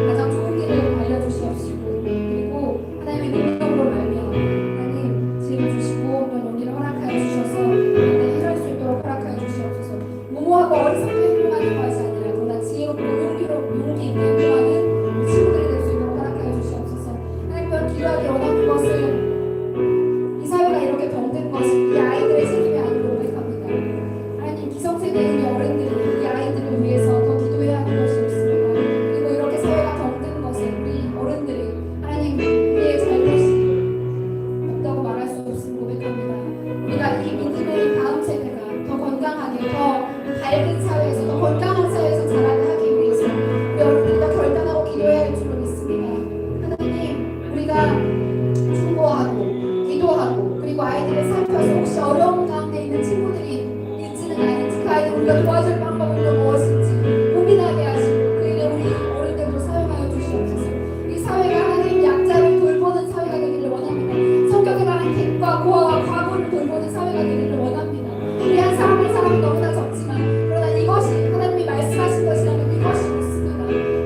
가장 좋은 길을 알려주시옵시고 그리고 하나님의 능력으로 말미암아 하나님 지혜를 주시고 또 용기를 허락하여 주셔서 하나님 해할 수 있도록 허락하여 주시옵소서. 무모하고 어리석게 행동하는 것이 아니라 더나 지혜롭고 용기 있게 행동하는 우리 친구들이 될 수 있도록 허락하여 주시옵소서. 하나님 또한 기도하기 원하는 것은 이 사회가 이렇게 병든 것이 이 아이들의 책임이 아니고 고백합니다. 하나님 기성세대인 이 어른들이 이 아이들을 위해서 더 기도해야 하는 것이 없습니다. 그리고 이렇게 사회가 병든 것은 우리 어른들이 하나님 우리의 잘못이 없다고 말할 수 없음을 고백합니다. 우리가 이 믿음의 다음 세대가 더 건강하게 더 밝은 사회에서 더 건강한 사회에서 자라게 하기 위해서 우리 어른들이 더 결단하고 기도해야 할 줄로 믿습니다. 하나님 우리가 충고하고 기도하고 그리고 아이들을 살펴서 혹시 어려운 가운데 있는 친구들이 있지는 않은지 그 아이들 우리가 도와줄 방법은 또 무엇인지 고민하게 하시고 그 일에 우리 어른들도 사용하여 주시옵소서. 이 사회가 하나님 약자를 돌보는 사회가 되기를 원합니다. 성격에 관한 객과 고아와 과부를 돌보는 사회가 되기를 원합니다. 우리 한 사람 한 사람이 너무나 적지만 그러나 이것이 하나님이 말씀하신 것이라면 이것이 있습니다.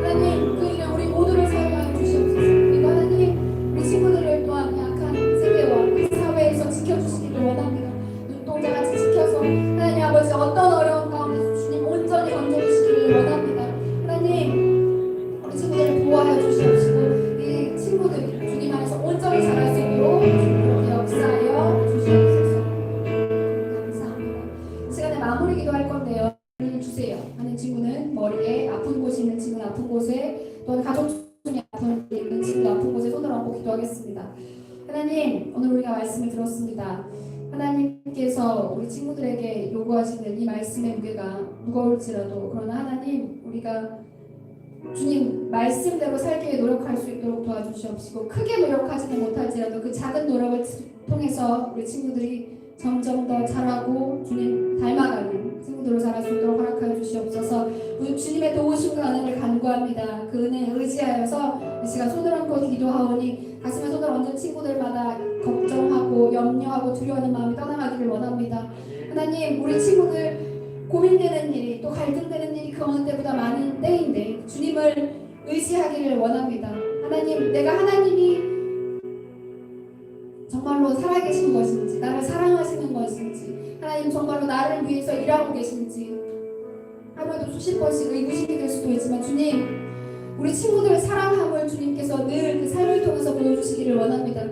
하나님 그 일에 우리 모두를 사용하여 주시옵소서. 그리고 하나님 우리 친구들을 또한 약한 세계와 이 사회에서 지켜주시기를 원합니다. 눈동자같이 지켜서 하나님 아버지 어떤 어려운 가운데서 주님 온전히 건져주시기를 원합니다. 하나님 우리 친구들을 보호하여 주시옵시고 이 친구들이 주님 안에서 온전히 자랄 수 있도록 그렇게 역사하여 주시옵소서. 감사합니다. 이 시간에 마무리 기도할 건데요. 주세요. 하는 친구는 머리에 아픈 곳이 있는 친구는 아픈 곳에 또는 가족 중에 있는 친구 아픈 곳에 손을 얹고 기도하겠습니다. 하나님 오늘 우리가 말씀을 들었습니다. 하나님께서 우리 친구들에게 요구하시는 이 말씀의 무게가 무거울지라도 그러나 하나님 우리가 주님 말씀대로 살기 위해 노력할 수 있도록 도와주시옵시고 크게 노력하지는 못할지라도 그 작은 노력을 통해서 우리 친구들이 점점 더 자라고 주님 닮아가는 친구들로 자랄 수 있도록 허락하여 주시옵소서. 우리 주님의 도우심과 은혜를 간구합니다. 그 은혜에 의지하여서 이 시간 손을 얹고 기도하오니 가슴에 손을 얹은 친구들마다 걱정하고 염려하고 두려워하는 마음이 떠나가기를 원합니다. 하나님 우리 친구들 고민되는 일이 또 갈등되는 일이 그 어느 때보다 많은 때인데 주님을 의지하기를 원합니다. 하나님 내가 하나님이 정말로 살아계신 것인지 나를 사랑하시는 것인지 하나님 정말로 나를 위해서 일하고 계신지 아무래도 수십 번씩 의구심이 될 수도 있지만 주님 우리 친구들의 사랑함을 주님께서 늘 그 삶을 통해서 보여주시기를 원합니다.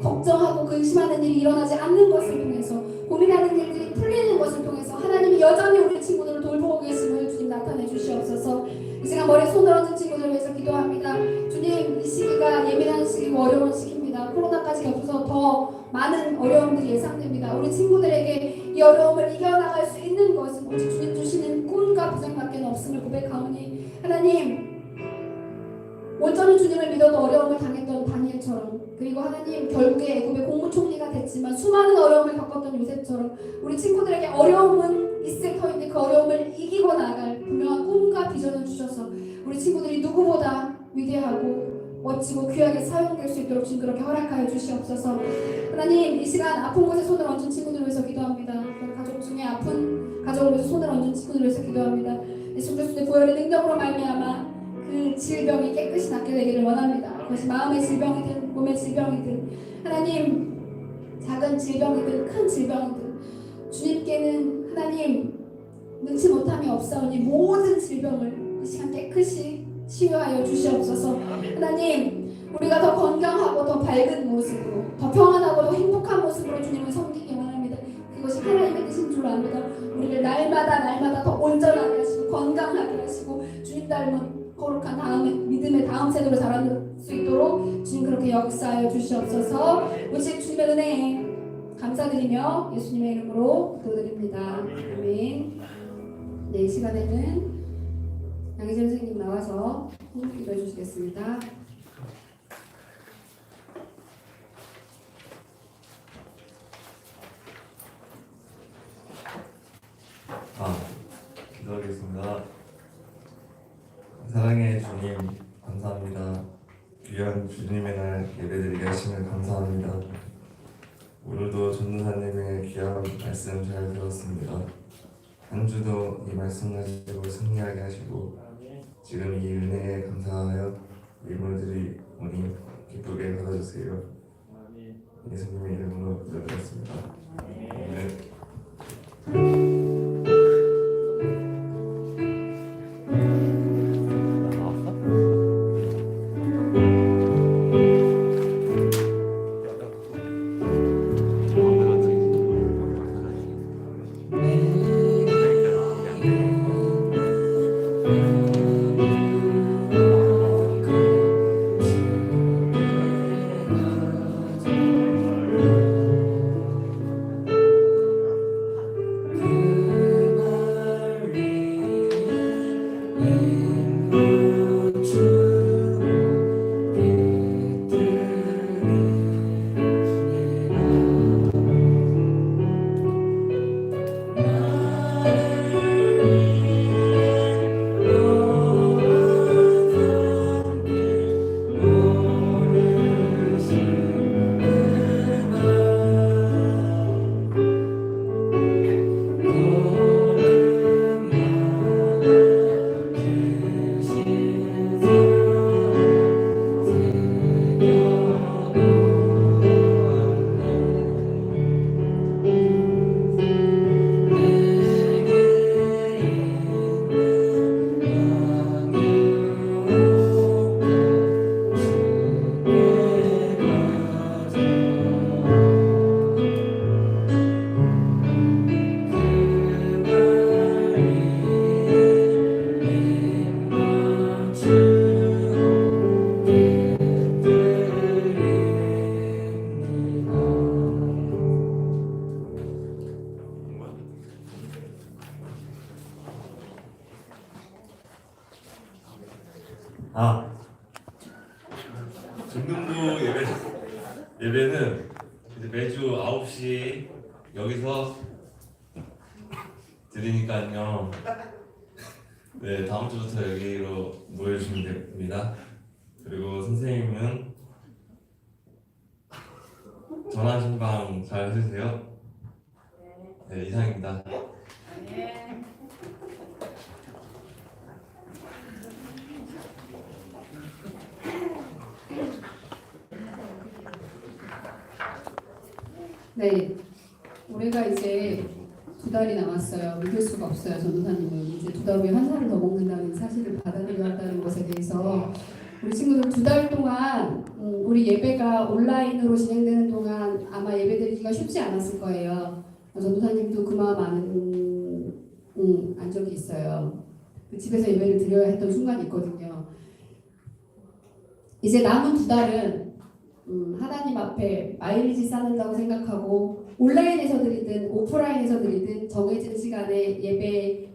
걱정하고 근심하는 일이 일어나지 않는 것을 통해서 고민하는 일들이 풀리는 것을 통해서 하나님이 여전히 우리 친구들을 돌보고 계심을 주님 나타내 주시옵소서. 이 시간 머리에 손을 얹은 친구들을 위해서 기도합니다. 주님 이 시기가 예민한 시기고 어려운 시기입니다. 코로나까지 겹쳐서 더 많은 어려움들이 예상됩니다. 우리 친구들에게 이 어려움을 이겨나갈 수 있는 것은 오직 주님 주시는 꿈과 부정밖에 없음을 고백하오니 하나님 온전히 주님을 믿어도 어려움을 당했던 다니엘처럼 그리고 하나님 결국에 애굽의 국무총리가 됐지만 수많은 어려움을 겪었던 요셉처럼 우리 친구들에게 어려움은 있을 터인데 그 어려움을 이기고 나갈 분명한 꿈과 비전을 주셔서 우리 친구들이 누구보다 위대하고 멋지고 귀하게 사용될 수 있도록 주님 그렇게 허락하여 주시옵소서. 하나님 이 시간 아픈 곳에 손을 얹은 친구들을 위해서 기도합니다. 가족 중에 아픈 가족을 위해서 손을 얹은 친구들을 위해서 기도합니다. 예수 그리스도의 부활의 능력으로 말미암아 그 질병이 깨끗이 낫게 되기를 원합니다. 그것이 마음의 질병이든 몸의 질병이든 하나님 작은 질병이든 큰 질병이든 주님께는 하나님 능치 못함이 없사오니 모든 질병을 이 시간 깨끗이 치유하여 주시옵소서. 하나님 우리가 더 건강하고 더 밝은 모습으로 더 평안하고 더 행복한 모습으로 주님을 섬기기 원합니다. 그것이 하나님의 뜻인 줄 압니다. 우리를 날마다 더 온전하게 하시고 건강하게 하시고 주님 닮은 거룩한 다음에 믿음의 다음 세대로 자랄 수 있도록 주님 그렇게 역사하여 주시옵소서. 오직 주님의 은혜에 감사드리며 예수님의 이름으로 기도드립니다. 아멘. 네, 이 시간에는 양희재 선생님 나와서 기도해 주시겠습니다. 기도하겠습니다. 사랑의 주님 감사합니다. 귀한 주님의 날 예배드리게 하시면 감사합니다. 오늘도 전도사님의 귀한 말씀 잘 들었습니다. 한 주도 이 말씀 가지고 승리하게 하시고 지금 이 은혜에 감사하여 일몰들이 오니 기쁘게 받아주세요. 예수님의 이름으로 기도드렸습니다. 네. 중등부 예배는 이제 매주 9시 여기서 드리니까요. 네, 다음 주부터 여기로 모여주시면 됩니다. 그리고 선생님은 전화 신방 잘 해주세요. 네, 이상입니다. 네, 올해가 이제 2달이 남았어요. 믿을 수가 없어요. 전도사님은 이제 2달 후에 한 살을 더 먹는다는 사실을 받아들여야 한다는 것에 대해서 우리 친구들 2달 동안 우리 예배가 온라인으로 진행되는 동안 아마 예배드리기가 쉽지 않았을 거예요. 전도사님도 그 마음 안 적이 있어요. 집에서 예배를 드려야 했던 순간이 있거든요. 이제 남은 2달은 하나님 앞에 마일리지 쌓는다고 생각하고 온라인에서 드리든 오프라인에서 드리든 정해진 시간에 예배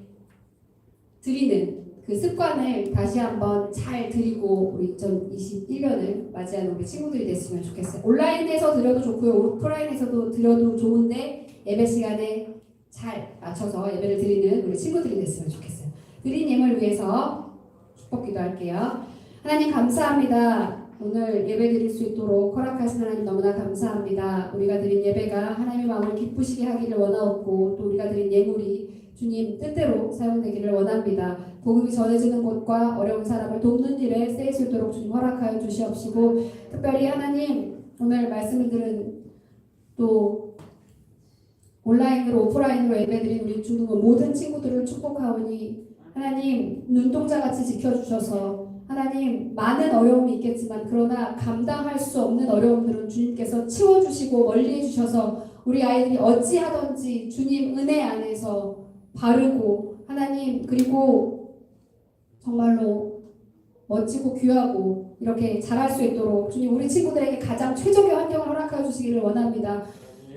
드리는 그 습관을 다시 한번 잘 드리고 우리 2021년을 맞이하는 우리 친구들이 됐으면 좋겠어요. 온라인에서 드려도 좋고요. 오프라인에서도 드려도 좋은데 예배 시간에 잘 맞춰서 예배를 드리는 우리 친구들이 됐으면 좋겠어요. 드린 예물 위해서 축복 기도할게요. 하나님 감사합니다. 오늘 예배 드릴 수 있도록 허락하신 하나님 너무나 감사합니다. 우리가 드린 예배가 하나님의 마음을 기쁘시게 하기를 원하옵고 또 우리가 드린 예물이 주님 뜻대로 사용되기를 원합니다. 복음이 전해지는 곳과 어려운 사람을 돕는 일에 쓰일 수 있도록 주님 허락하여 주시옵시고 특별히 하나님 오늘 말씀을 들은 또 온라인으로 오프라인으로 예배드린 우리 중등부 모든 친구들을 축복하오니 하나님 눈동자같이 지켜주셔서 하나님 많은 어려움이 있겠지만 그러나 감당할 수 없는 어려움들은 주님께서 치워주시고 멀리해 주셔서 우리 아이들이 어찌하든지 주님 은혜 안에서 바르고 하나님 그리고 정말로 멋지고 귀하고 이렇게 잘할 수 있도록 주님 우리 친구들에게 가장 최적의 환경을 허락하여 주시기를 원합니다.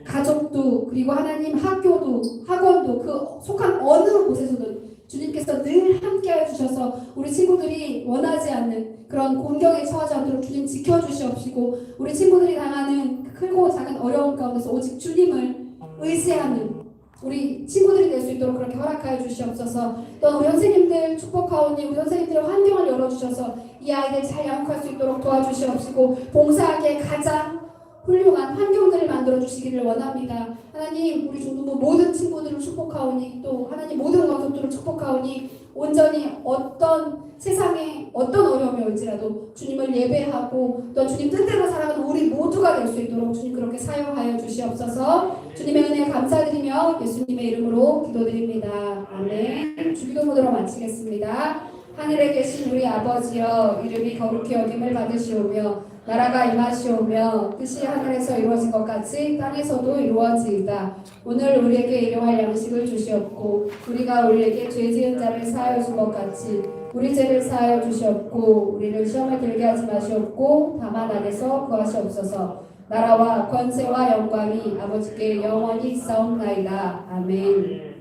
가족도 그리고 하나님 학교도 학원도 그 속한 어느 곳에서든 주님께서 늘 함께해 주셔서 우리 친구들이 원하지 않는 그런 공경에 처하지 않도록 주님 지켜주시옵시고 우리 친구들이 당하는 크고 작은 어려움 가운데서 오직 주님을 의지하는 우리 친구들이 될 수 있도록 그렇게 허락하여 주시옵소서. 또 우리 선생님들 축복하오니 우리 선생님들의 환경을 열어주셔서 이 아이들 잘 양육할 수 있도록 도와주시옵시고 봉사하기에 가장 훌륭한 환경들을 만들어 주시기를 원합니다. 하나님 우리 중등부 모든 친구들을 축복하오니 또 하나님 모든 가족들을 축복하오니 온전히 어떤 세상에 어떤 어려움이 올지라도 주님을 예배하고 또 주님 뜻대로 살아가는 우리 모두가 될 수 있도록 주님 그렇게 사용하여 주시옵소서. 주님의 은혜 감사드리며 예수님의 이름으로 기도드립니다. 아멘. 주기도 모드로 마치겠습니다. 하늘에 계신 우리 아버지여 이름이 거룩히 여김을 받으시오며 나라가 임하시오며 뜻이 하늘에서 이루어진 것 같이 땅에서도 이루어지이다. 오늘 우리에게 일용할 양식을 주시옵고 우리가 우리에게 죄 지은 자를 사하여 준 것 같이 우리 죄를 사하여 주시옵고 우리를 시험에 들게 하지 마시옵고 다만 안에서 구하시옵소서. 나라와 권세와 영광이 아버지께 영원히 있사옵나이다. 아멘.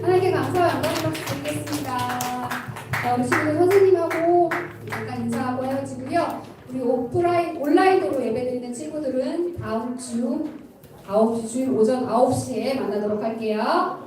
하나님께 감사와 영광을 드리겠습니다. 우리 친구들 선생님하고 잠깐 인사하고 헤어지고요. 우리 온라인으로 예배드리는 친구들은 다음 주 주일 오전 9시에 만나도록 할게요.